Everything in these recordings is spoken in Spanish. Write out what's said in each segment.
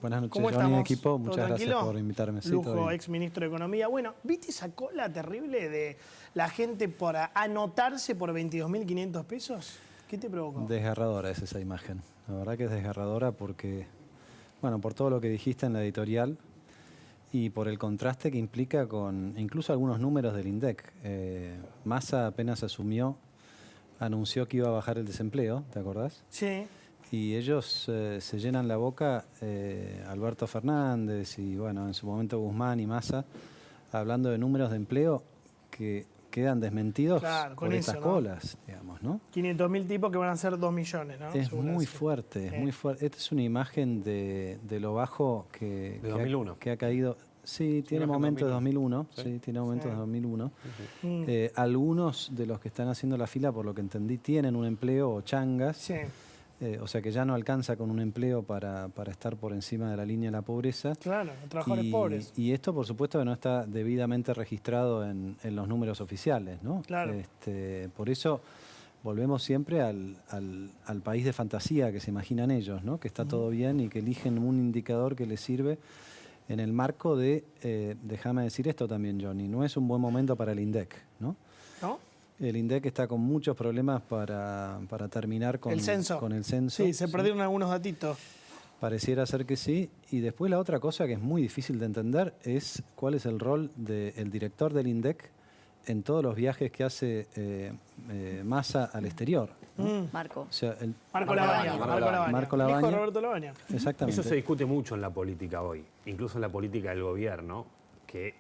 Buenas noches, ¿Cómo Johnny, estamos? equipo. Muchas gracias por invitarme. Sí, Lujo, ex ministro de Economía. Bueno, ¿viste esa cola terrible de la gente para anotarse por 22.500 pesos? ¿Qué te provocó? Desgarradora es esa imagen. La verdad que es desgarradora porque, bueno, por todo lo que dijiste en la editorial y por el contraste que implica con incluso algunos números del INDEC. Massa apenas asumió, anunció que iba a bajar el desempleo, ¿te acordás? Sí. Y ellos se llenan la boca, Alberto Fernández y bueno, en su momento Guzmán y Massa, hablando de números de empleo que quedan desmentidos por estas colas, digamos, ¿no? 500.000 tipos que van a ser 2 millones, ¿no? Es muy fuerte, es muy fuerte. Esta es una imagen de lo bajo de 2001. que ha caído. Sí, tiene momentos de 2001. Sí, tiene momentos de 2001. Algunos de los que están haciendo la fila, por lo que entendí, tienen un empleo o changas. Sí. O sea que ya no alcanza con un empleo para estar por encima de la línea de la pobreza. Claro, trabajadores pobres. Y esto, por supuesto, que no está debidamente registrado en los números oficiales, ¿no? Claro. Por eso volvemos siempre al país de fantasía que se imaginan ellos, ¿no? Que está todo bien y que eligen un indicador que les sirve en el marco de, déjame decir esto también, Johnny, no es un buen momento para el INDEC, ¿no? ¿No? El INDEC está con muchos problemas para terminar con el censo. Sí, se perdieron algunos datitos. Pareciera ser que sí. Y después la otra cosa que es muy difícil de entender es cuál es el rol del director del INDEC en todos los viajes que hace Massa al exterior, ¿no? Marco. O sea, Marco Lavagna. Marco Lavagna. Hijo de Roberto Lavagna. Exactamente. Eso se discute mucho en la política hoy, incluso en la política del gobierno, que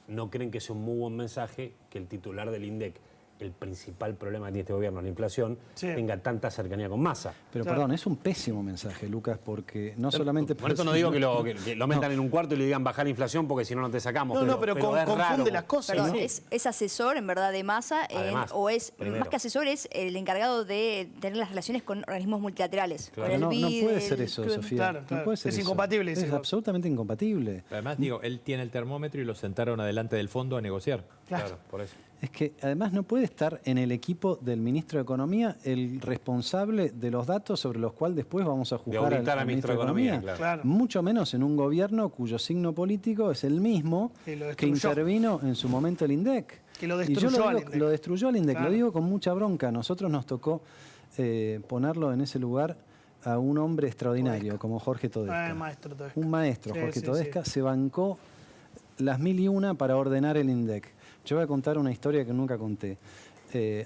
no creen que sea un muy buen mensaje que el titular del INDEC, el principal problema que tiene este gobierno, la inflación, tenga tanta cercanía con Massa. Pero perdón, es un pésimo mensaje, Lucas, porque no solamente... Por eso no digo que lo metan en un cuarto y le digan bajar la inflación porque si no, no te sacamos. Pero confunde las cosas. Perdón, ¿no? es asesor, en verdad, de Massa, o es, más que asesor, es el encargado de tener las relaciones con organismos multilaterales. Claro. No puede ser eso, Sofía. Claro. No puede ser es eso. Incompatible. Es absolutamente incompatible. Además, digo, él tiene el termómetro y lo sentaron adelante del fondo a negociar. Claro, por eso. Es que además no puede estar en el equipo del ministro de Economía el responsable de los datos sobre los cuales después vamos a juzgar al ministro de Economía. Claro. Mucho menos en un gobierno cuyo signo político es el mismo que intervino en su momento el INDEC. Que lo destruyó al INDEC. Lo destruyó al INDEC. Claro. Lo digo con mucha bronca. A nosotros nos tocó ponerlo en ese lugar a un hombre extraordinario como Jorge Todesca. Maestro Todesca. Un maestro, Jorge Todesca, se bancó las 1001 para ordenar el INDEC. Yo voy a contar una historia que nunca conté.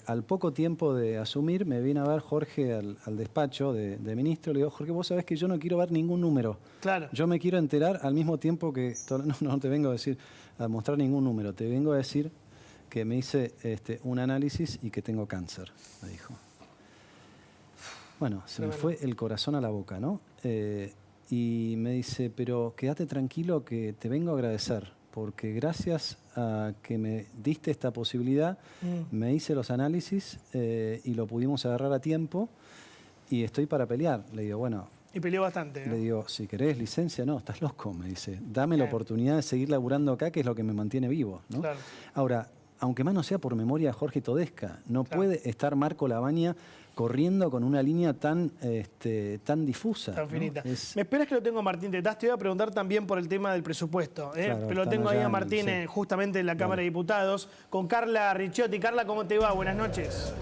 Al poco tiempo de asumir, me vine a ver Jorge al despacho de ministro. Le digo, Jorge, vos sabés que yo no quiero ver ningún número. Claro. Yo me quiero enterar al mismo tiempo que... No te vengo a mostrar ningún número. Te vengo a decir que me hice un análisis y que tengo cáncer, me dijo. Bueno, se me fue el corazón a la boca, ¿no? Y me dice, pero quédate tranquilo que te vengo a agradecer. Porque gracias a que me diste esta posibilidad, me hice los análisis y lo pudimos agarrar a tiempo y estoy para pelear. Le digo, bueno... Y peleó bastante, ¿no? Le digo, si querés licencia, no, estás loco, me dice. Dame la oportunidad de seguir laburando acá, que es lo que me mantiene vivo, ¿no? Claro. Ahora, aunque más no sea por memoria de Jorge Todesca, no puede estar Marco Lavagna corriendo con una línea tan difusa. Tan finita. ¿No? Me esperas que lo tengo a Martín Tetaz. Te voy a preguntar también por el tema del presupuesto. Claro, pero lo tengo ahí a Martín sí. justamente en la Cámara de Diputados con Carla Ricciotti. Carla, ¿cómo te va? Buenas noches.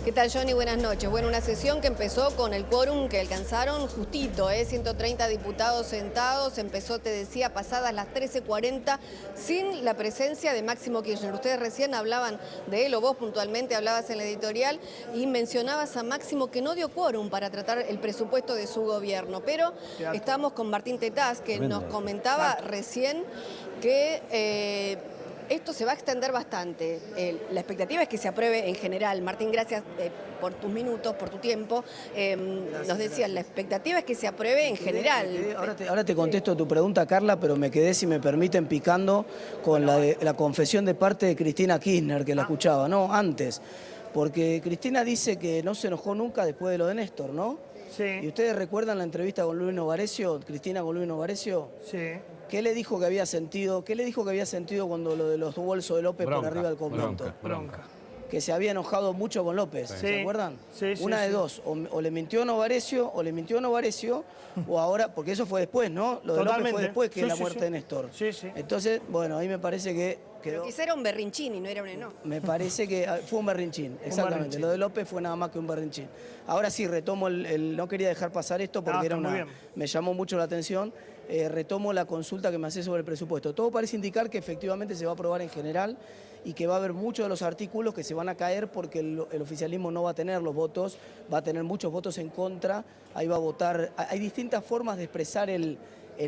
¿Qué tal, Johnny? Buenas noches. Bueno, una sesión que empezó con el quórum que alcanzaron justito, 130 diputados sentados. Empezó, te decía, pasadas las 13:40, sin la presencia de Máximo Kirchner. Ustedes recién hablaban de él, o vos puntualmente hablabas en la editorial, y mencionabas a Máximo que no dio quórum para tratar el presupuesto de su gobierno. Pero estamos con Martín Tetaz, que nos comentaba recién que... esto se va a extender bastante. La expectativa es que se apruebe en general. Martín, gracias por tus minutos, por tu tiempo. Nos decías, la expectativa es que se apruebe en general. Ahora te contesto tu pregunta, Carla, pero me quedé, si me permiten, picando con la confesión de parte de Cristina Kirchner, que la escuchaba, ¿no? Antes. Porque Cristina dice que no se enojó nunca después de lo de Néstor, ¿no? Sí. ¿Y ustedes recuerdan la entrevista con Luis Novarecio, Cristina con Luis Novarecio? Sí. ¿Qué le dijo que había sentido? ¿Qué le dijo que había sentido cuando lo de los bolsos de López por arriba del convento? Bronca. que se había enojado mucho con López, ¿se acuerdan? Una de dos, o le mintió Novarecio, o ahora, porque eso fue después, ¿no? Lo de López fue después que la muerte de Néstor. Entonces, bueno, ahí me parece que quedó... Pero quizá era un berrinchín y no era un enojo. Me parece que fue un berrinchín, exactamente. Lo de López fue nada más que un berrinchín. Ahora sí, retomo no quería dejar pasar esto porque me llamó mucho la atención. Retomo la consulta que me hace sobre el presupuesto. Todo parece indicar que efectivamente se va a aprobar en general y que va a haber muchos de los artículos que se van a caer porque el oficialismo no va a tener los votos, va a tener muchos votos en contra, ahí va a votar. Hay distintas formas de expresar el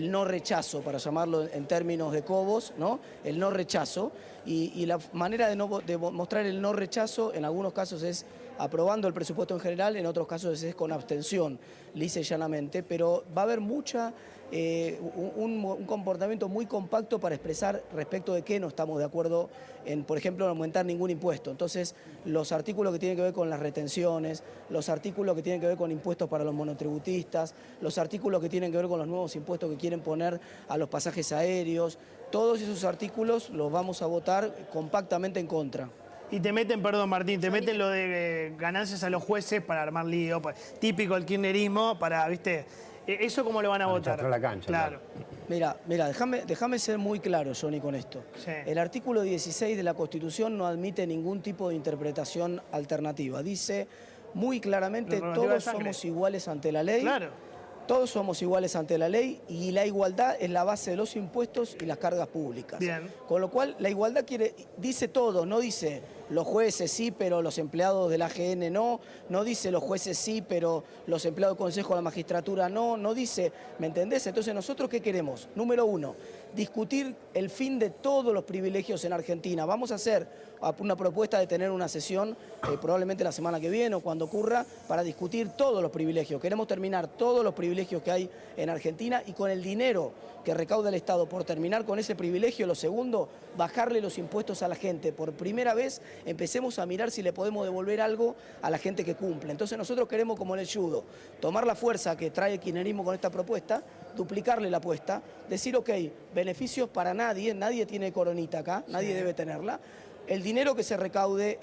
no rechazo, para llamarlo en términos de Cobos, ¿no? El no rechazo. Y la manera de mostrar el no rechazo en algunos casos es aprobando el presupuesto en general, en otros casos es con abstención, lisa y llanamente, pero va a haber un comportamiento muy compacto para expresar respecto de qué no estamos de acuerdo en, por ejemplo, no aumentar ningún impuesto. Entonces, los artículos que tienen que ver con las retenciones, los artículos que tienen que ver con impuestos para los monotributistas, los artículos que tienen que ver con los nuevos impuestos que quieren poner a los pasajes aéreos, todos esos artículos los vamos a votar compactamente en contra. Y te meten, perdón Martín, te meten lo de ganancias a los jueces para armar lío, típico del kirchnerismo, para, ¿viste? ¿Eso cómo lo van a votar? La cancha, claro. Mira, déjame ser muy claro, Johnny, con esto. El artículo 16 de la Constitución no admite ningún tipo de interpretación alternativa. Dice muy claramente, todos somos iguales ante la ley. Claro. Todos somos iguales ante la ley y la igualdad es la base de los impuestos y las cargas públicas. Bien. Con lo cual, la igualdad dice todo, no dice los jueces sí, pero los empleados del AGN no dice los jueces sí, pero los empleados del Consejo de la Magistratura no dice, ¿me entendés? Entonces, ¿nosotros qué queremos? Número uno, discutir el fin de todos los privilegios en Argentina. Vamos a hacer una propuesta de tener una sesión, probablemente la semana que viene o cuando ocurra, para discutir todos los privilegios. Queremos terminar todos los privilegios que hay en Argentina y con el dinero que recauda el Estado por terminar con ese privilegio. Lo segundo, bajarle los impuestos a la gente. Por primera vez empecemos a mirar si le podemos devolver algo a la gente que cumple. Entonces nosotros queremos, como en el judo, tomar la fuerza que trae el kirchnerismo con esta propuesta, duplicarle la apuesta, decir, ok, beneficios para nadie tiene coronita acá, nadie debe tenerla. El dinero que se recaude,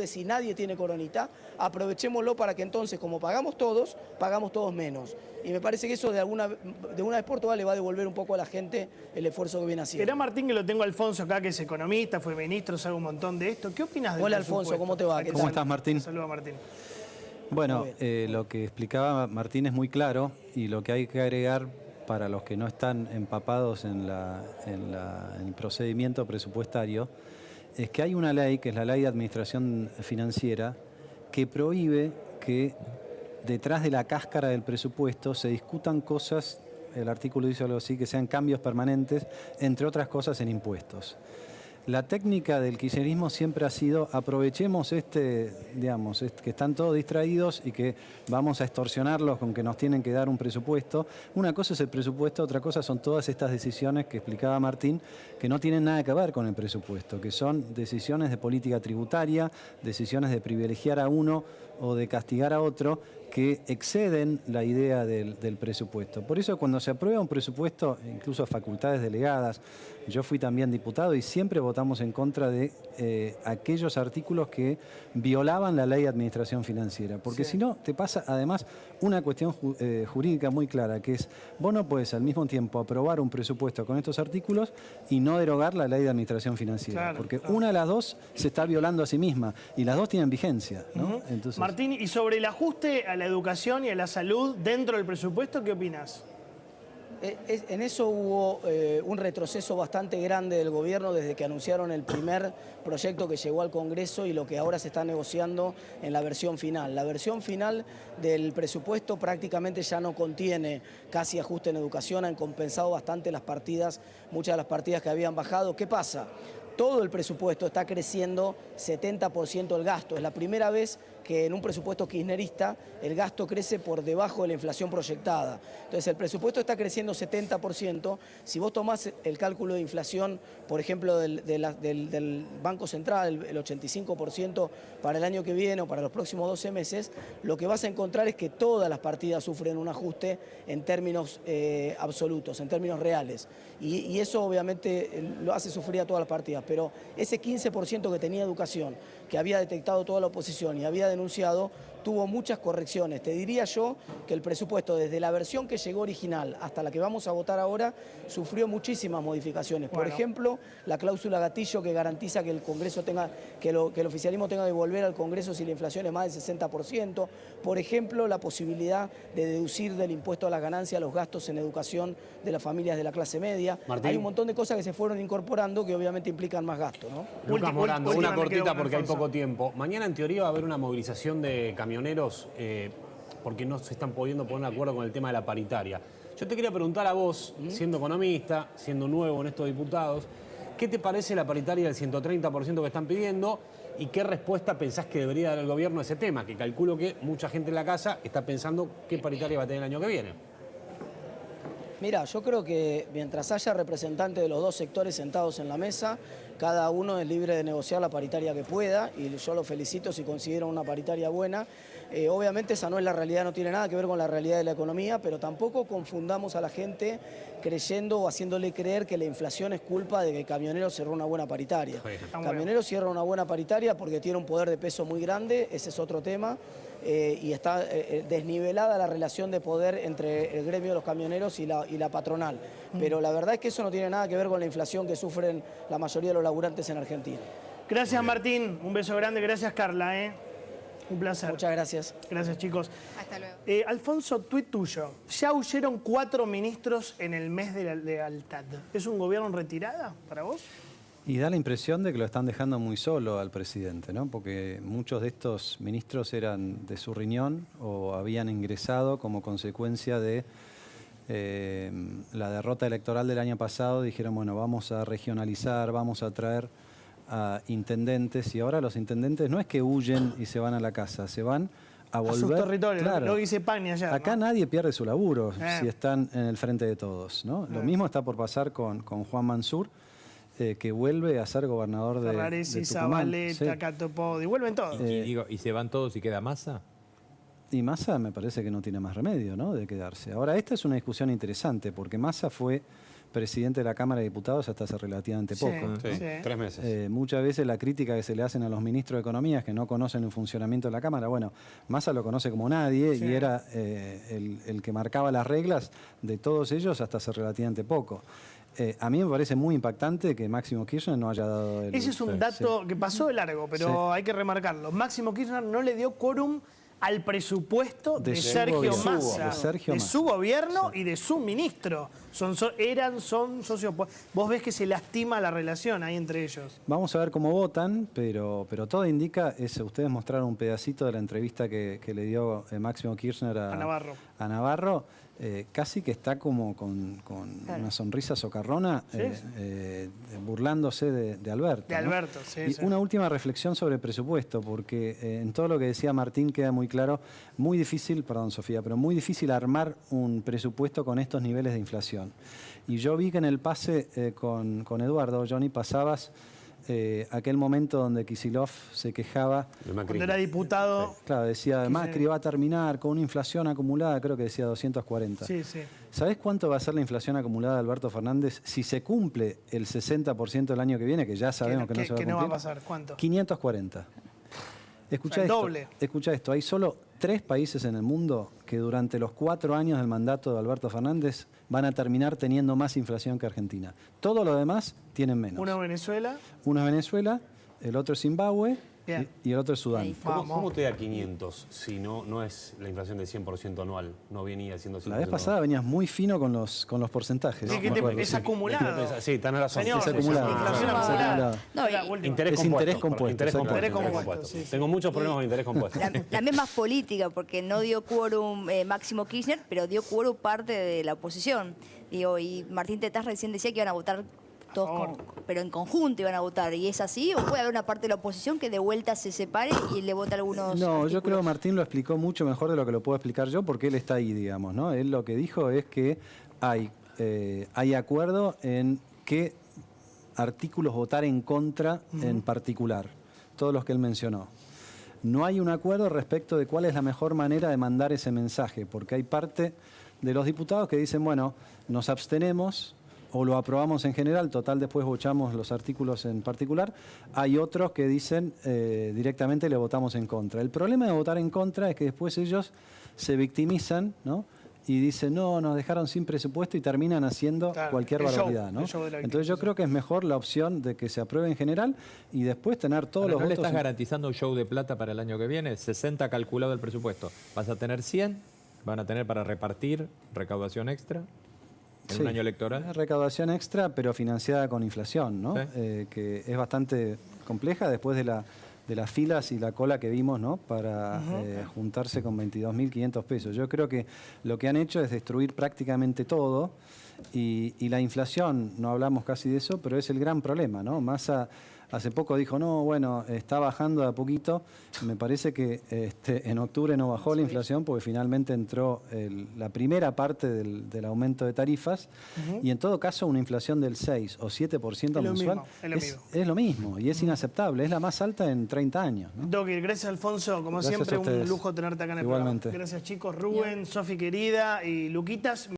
si nadie tiene coronita, aprovechémoslo para que entonces, como pagamos todos menos. Y me parece que eso de una vez por todas le va a devolver un poco a la gente el esfuerzo que viene haciendo. Era Martín, que lo tengo a Alfonso acá, que es economista, fue ministro, sabe un montón de esto. ¿Qué opinas de Hola Alfonso, ¿cómo te va? ¿Cómo estás, Martín? Saludos, Martín. Bueno, lo que explicaba Martín es muy claro y lo que hay que agregar para los que no están empapados en el procedimiento presupuestario es que hay una ley, que es la Ley de Administración Financiera, que prohíbe que detrás de la cáscara del presupuesto se discutan cosas, el artículo dice algo así, que sean cambios permanentes, entre otras cosas en impuestos. La técnica del kirchnerismo siempre ha sido aprovechemos que están todos distraídos y que vamos a extorsionarlos con que nos tienen que dar un presupuesto. Una cosa es el presupuesto, otra cosa son todas estas decisiones que explicaba Martín, que no tienen nada que ver con el presupuesto, que son decisiones de política tributaria, decisiones de privilegiar a uno o de castigar a otro, que exceden la idea del presupuesto. Por eso cuando se aprueba un presupuesto, incluso a facultades delegadas, yo fui también diputado y siempre votamos en contra de aquellos artículos que violaban la Ley de Administración Financiera. Porque si no, te pasa además una cuestión jurídica muy clara, que es, vos no podés al mismo tiempo aprobar un presupuesto con estos artículos y no derogar la Ley de Administración Financiera. Porque una de las dos se está violando a sí misma y las dos tienen vigencia, ¿no? Entonces, Martín, y sobre el ajuste a la educación y a la salud dentro del presupuesto, ¿qué opinas? En eso hubo un retroceso bastante grande del gobierno desde que anunciaron el primer proyecto que llegó al Congreso y lo que ahora se está negociando en la versión final. La versión final del presupuesto prácticamente ya no contiene casi ajuste en educación, han compensado bastante las partidas, muchas de las partidas que habían bajado. ¿Qué pasa? Todo el presupuesto está creciendo 70% el gasto. Es la primera vez que en un presupuesto kirchnerista el gasto crece por debajo de la inflación proyectada. Entonces el presupuesto está creciendo 70%. Si vos tomás el cálculo de inflación, por ejemplo, del Banco Central, el 85% para el año que viene o para los próximos 12 meses, lo que vas a encontrar es que todas las partidas sufren un ajuste en términos absolutos, en términos reales. Y eso obviamente lo hace sufrir a todas las partidas. Pero ese 15% que tenía educación, que había detectado toda la oposición y había denunciado, tuvo muchas correcciones. Te diría yo que el presupuesto, desde la versión que llegó original hasta la que vamos a votar ahora, sufrió muchísimas modificaciones. Por ejemplo, la cláusula gatillo que garantiza que el Congreso tenga, que el oficialismo tenga que volver al Congreso si la inflación es más del 60%. Por ejemplo, la posibilidad de deducir del impuesto a la ganancia los gastos en educación de las familias de la clase media. Martín. Hay un montón de cosas que se fueron incorporando que obviamente implican más gasto, ¿no? Lucas Morando, una cortita porque hay Alfonso. poco tiempo. Mañana en teoría va a haber una movilización de camioneros porque no se están pudiendo poner de acuerdo con el tema de la paritaria. Yo te quería preguntar a vos, siendo economista, siendo nuevo en estos diputados, ¿qué te parece la paritaria del 130% que están pidiendo y qué respuesta pensás que debería dar el gobierno a ese tema? Que calculo que mucha gente en la casa está pensando qué paritaria va a tener el año que viene. Mira, yo creo que mientras haya representantes de los dos sectores sentados en la mesa, cada uno es libre de negociar la paritaria que pueda y yo lo felicito si consideran una paritaria buena. Obviamente esa no es la realidad, no tiene nada que ver con la realidad de la economía, pero tampoco confundamos a la gente creyendo o haciéndole creer que la inflación es culpa de que Camioneros cerró una buena paritaria. Camioneros cierra una buena paritaria porque tiene un poder de peso muy grande, ese es otro tema. Y está desnivelada la relación de poder entre el gremio de los camioneros y la patronal. Pero la verdad es que eso no tiene nada que ver con la inflación que sufren la mayoría de los laburantes en Argentina. Gracias, Martín. Un beso grande. Gracias, Carla. Un placer. Muchas gracias. Gracias, chicos. Hasta luego. Alfonso, tuit tuyo. Ya huyeron 4 ministros en el mes de lealtad. ¿Es un gobierno en retirada para vos? Y da la impresión de que lo están dejando muy solo al presidente, ¿no? Porque muchos de estos ministros eran de su riñón o habían ingresado como consecuencia de la derrota electoral del año pasado. Dijeron, bueno, vamos a regionalizar, vamos a traer a intendentes. Y ahora los intendentes no es que huyen y se van a la casa, se van a volver. A sus territorios, claro. lo que dice Pani ayer. Acá ¿no? nadie pierde su laburo si están en el frente de todos, ¿no? Lo mismo está por pasar con Juan Mansur, que vuelve a ser gobernador de Tucumán. Zabaleta, Sí. Catopodi, vuelven todos. ¿Y se van todos y queda Massa? Y Massa me parece que no tiene más remedio, ¿no?, de quedarse. Ahora, esta es una discusión interesante, porque Massa fue presidente de la Cámara de Diputados hasta hace relativamente poco. Sí, 3 meses. Muchas veces la crítica que se le hacen a los ministros de Economía es que no conocen el funcionamiento de la Cámara. Bueno, Massa lo conoce como nadie y era el que marcaba las reglas de todos ellos hasta hace relativamente poco. A mí me parece muy impactante que Máximo Kirchner no haya dado el... Ese es un dato que pasó de largo, pero hay que remarcarlo. Máximo Kirchner no le dio quórum al presupuesto de Sergio Massa, de su gobierno y de su ministro. Son socios. Vos ves que se lastima la relación ahí entre ellos. Vamos a ver cómo votan, pero todo indica, ustedes mostraron un pedacito de la entrevista que le dio Máximo Kirchner a Navarro. Casi que está como con una sonrisa socarrona, burlándose de Alberto. De Alberto, ¿no? sí. Y una última reflexión sobre el presupuesto, porque en todo lo que decía Martín queda muy claro, muy difícil, perdón Sofía, pero muy difícil armar un presupuesto con estos niveles de inflación. Y yo vi que en el pase con Eduardo, Johnny, pasabas aquel momento donde Kicillof se quejaba. Cuando era diputado. Claro, decía, Macri va a terminar con una inflación acumulada, creo que decía 240. Sí. ¿Sabés cuánto va a ser la inflación acumulada de Alberto Fernández si se cumple el 60% del año que viene, que ya sabemos que no se va a cumplir? ¿Qué no va a pasar? ¿Cuánto? 540. Escuchá el esto, doble. Escuchá esto, hay solo 3 países en el mundo que durante los 4 años del mandato de Alberto Fernández van a terminar teniendo más inflación que Argentina. Todo lo demás tienen menos. Uno Venezuela. Uno es Venezuela, el otro es Zimbabue y el otro es Sudán. ¿Cómo te da 500 si no es la inflación del 100% anual? No venía siendo 100%. La vez pasada venías muy fino con los porcentajes. Sí, es acumulado. Sí, tenés razón. Señor, es acumulado. inflación acumulada. Interés compuesto. Sí. Tengo muchos problemas con interés compuesto. La misma política, porque no dio quórum Máximo Kirchner, pero dio quórum parte de la oposición. Y Martín Tetaz recién decía que iban a votar todos, pero en conjunto iban a votar. ¿Y es así? ¿O puede haber una parte de la oposición que de vuelta se separe y le vote algunos artículos? Yo creo que Martín lo explicó mucho mejor de lo que lo puedo explicar yo, porque él está ahí, digamos, ¿no? Él lo que dijo es que hay acuerdo en qué artículos votar en contra en particular, todos los que él mencionó. No hay un acuerdo respecto de cuál es la mejor manera de mandar ese mensaje, porque hay parte de los diputados que dicen, bueno, nos abstenemos o lo aprobamos en general, total después votamos los artículos en particular. Hay otros que dicen directamente le votamos en contra. El problema de votar en contra es que después ellos se victimizan, ¿no? Y dicen, no, nos dejaron sin presupuesto y terminan haciendo cualquier barbaridad, ¿no? Entonces yo creo que es mejor la opción de que se apruebe en general y después tener todos los votos. ¿No le estás garantizando un show de plata para el año que viene? 60 calculado el presupuesto. ¿Vas a tener 100? ¿Van a tener para repartir recaudación extra en un año electoral? Recaudación extra, pero financiada con inflación, ¿no? ¿Sí? Que es bastante compleja después de las filas y la cola que vimos, ¿no? Para juntarse con 22.500 pesos. Yo creo que lo que han hecho es destruir prácticamente todo y la inflación, no hablamos casi de eso, pero es el gran problema, ¿no? Massa hace poco dijo, no, bueno, está bajando de a poquito. Me parece que en octubre no bajó la inflación porque finalmente entró la primera parte del aumento de tarifas y en todo caso una inflación del 6 o 7% mensual es lo mismo y es inaceptable, es la más alta en 30 años, ¿no? Doki, gracias Alfonso, como siempre un lujo tenerte acá en el programa. Gracias chicos, Rubén, Sofi querida y Luquitas.